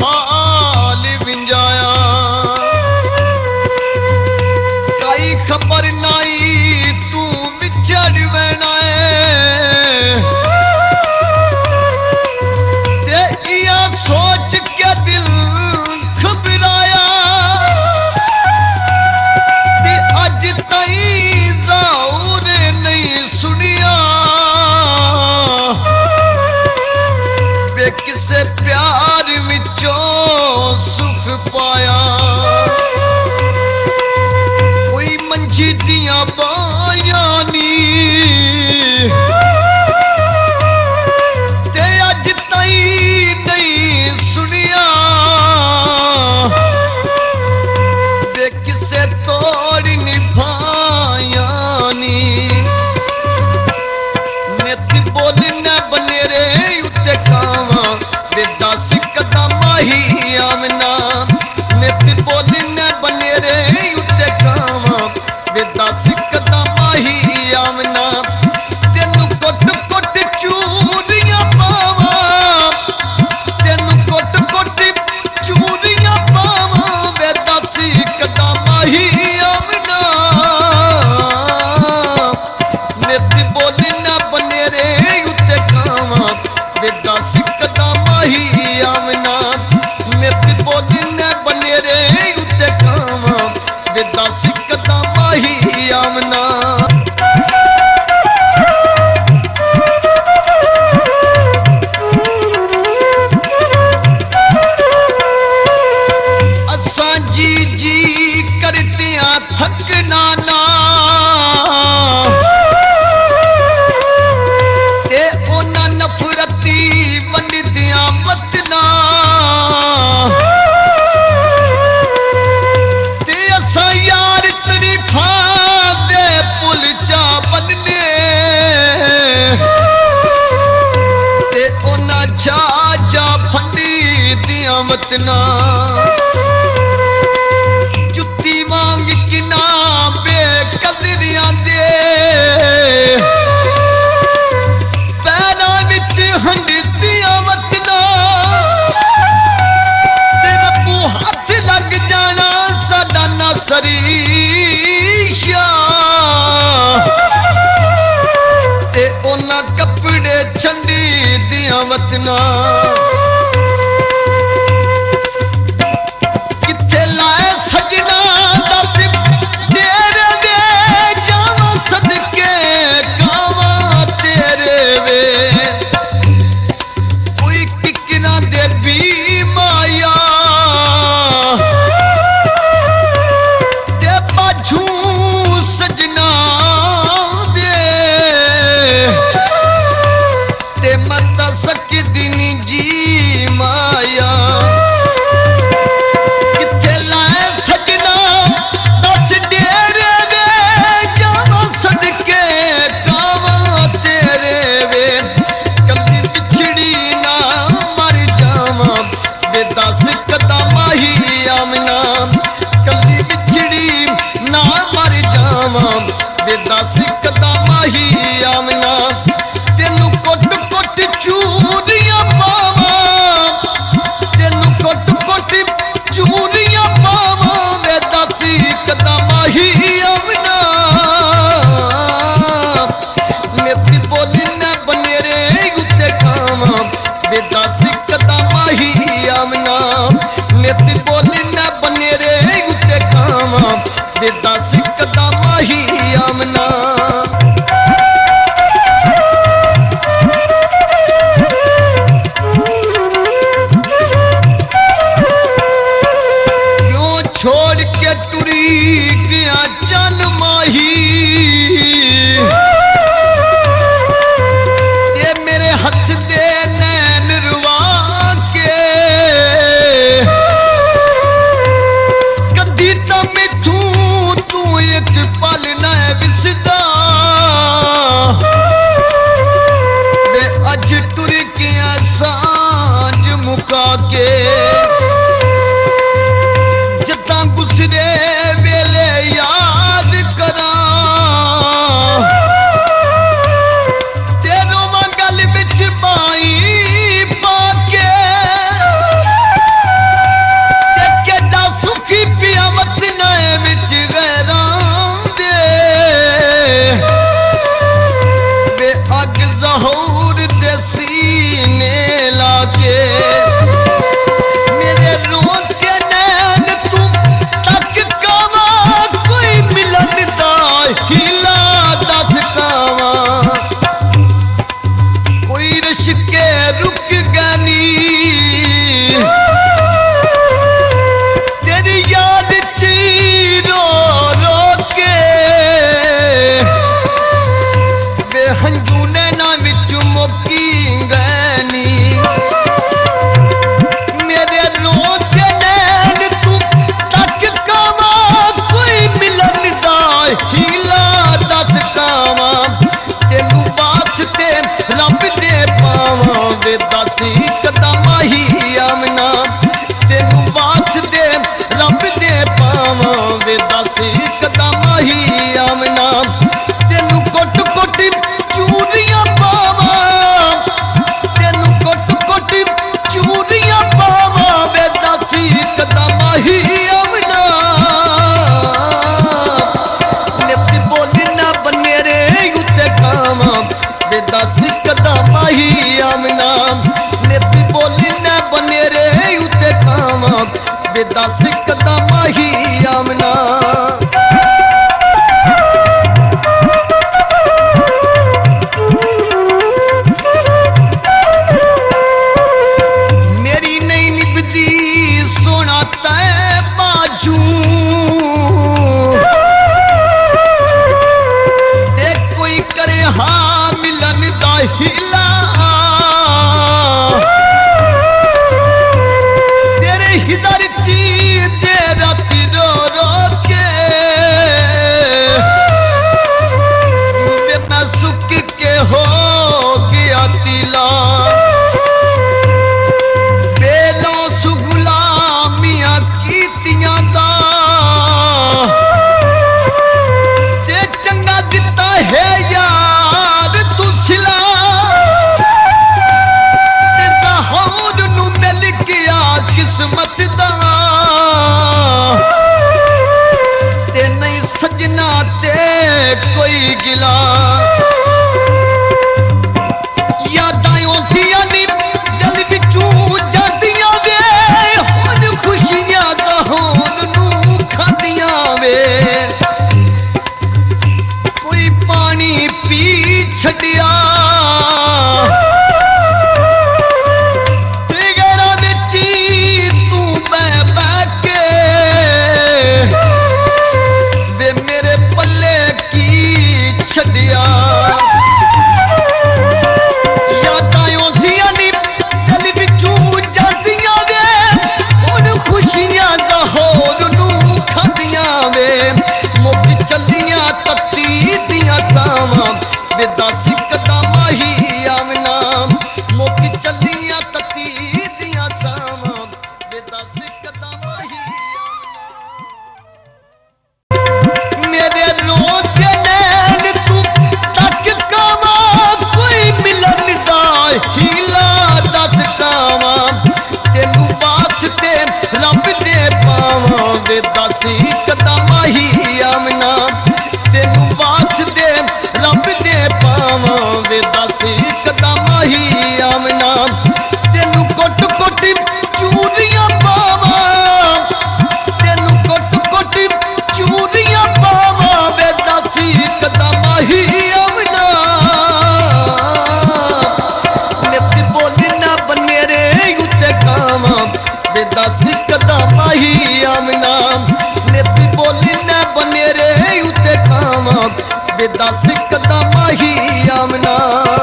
हाल विंजाया काई खबर नाई तू विछड़ वेना ते इया सोच के दिल घबराया ते अज ताई ज़रूर नहीं सुनिया वे किसे प्यार विचों सुख पाया कोई मंझी दियां बायां नी ते अज ताई नहीं सुनिया वे किसे तोड़ निभाया नी नित बोलने बनेरे उत्ते कावा वे दस कदम ही आमना नित बोलने बनेरे उत्ते कावा वे दस कदम ही आमना तेनू कुट कुट चूरियां पावा तेनू कुट कुट चूरियां पावा वे दस कदम ही आमना नित बोलने बनेरे उत्ते कावा वे दस कदम ही आमना नित बोलने बनेरे उत्ते कावा वे दस कदम ही आमना असां जी जी करतियां थकना ना ते ओना नफरती वंडियां वतना ते असां यार तरीफा दे पुल चा बनने ते ओना जा जा फंडी दियां वतना जुत्ती वांग किना बेकदरियां दे पैरां विच हंडियां वतना ते रब्बू हथ लग जाना साडा नसरीशा ते ओना कपड़े छंडी दियां वतना किथे लाए सजना दस तेरे वे जावा सदके कावा तेरे वे कोई किकना दे भी माया ते बाझू सजना दे ते मत सकदी नी जी माया किथे लाए सजना दस डेरे वे जावा सदके कावा तेरे वे कली बिछड़ी ना मर जावा वे दस कदम ही आमना कली बिछड़ी ना मर जावा वे दस कदम ही आमना तेनू कुट कुट चूरियां पावा तेनू कुट कुट चूरियां पावा वे दस कदम ही आमना नित बोलने बनेरे उत्ते कावा वे दस कदम ही आमना नित बोलने बनेरे उत्ते कावा वे दस कदम ही आमना क्यों छोड़ के टुरी गया चन माही ये मेरे हंसदे नैन रुआ के कदी तो मिथू तू एक पल न विसदा वे अज टुर गया सांझ मुका के जदा गुजरे वेले याद करा तेरो गल बिच पाई पाके बेदा सिकदा माही आमना मेरी नहीं निभदी सोना तै बाजू देख कोई करे हाँ मिलन दा हिला तेरे हिदर ची तेरा तिरो रो के मैं सुख के हो गया तिला बेलों सुगुला मियाँ कीतियां दा ते चंगा दिता है यार तू सिला ते होर नू मिल गया किस्मत दा ते नहीं सजना ते कोई गिला यादां औंदियां नी दिल विचों जांदियां वे हुण खुशियां दा होर नू खादियां वे कोई पानी पी छड़िया फिगरा विच तू बह बह के वे मेरे पल्ले की छड़िया यादां औंदियां नी दिल विचों जांदियां वे हुण खुशियां दा होर नू खादियां वे मुक चलियां तत्ती दियां सावां बेदा सिकदा माही आमना मुक चलियां तत्ती दियां सावां बेदा सिकदा माही आमना मेरे रोते नैन तू तक कावा कोई मिलन दा हीला दस कावा तेनू वास्ते रब दे पावां बेदा सिकदा माही आमना तेनू वास्ते रब दे पावां बेदा सिकदा माही आमना तेनू कुट कुट चूड़ियां पावां तेनू कुट कुट चूड़ियां पावां बेदा सिकदा माही आमना नित बोलना बनेरे उत्ते कावां बेदा सिकदा माही आमना नित बोलना बनेरे उत्ते कावां बेदा सिकदा माही आमना।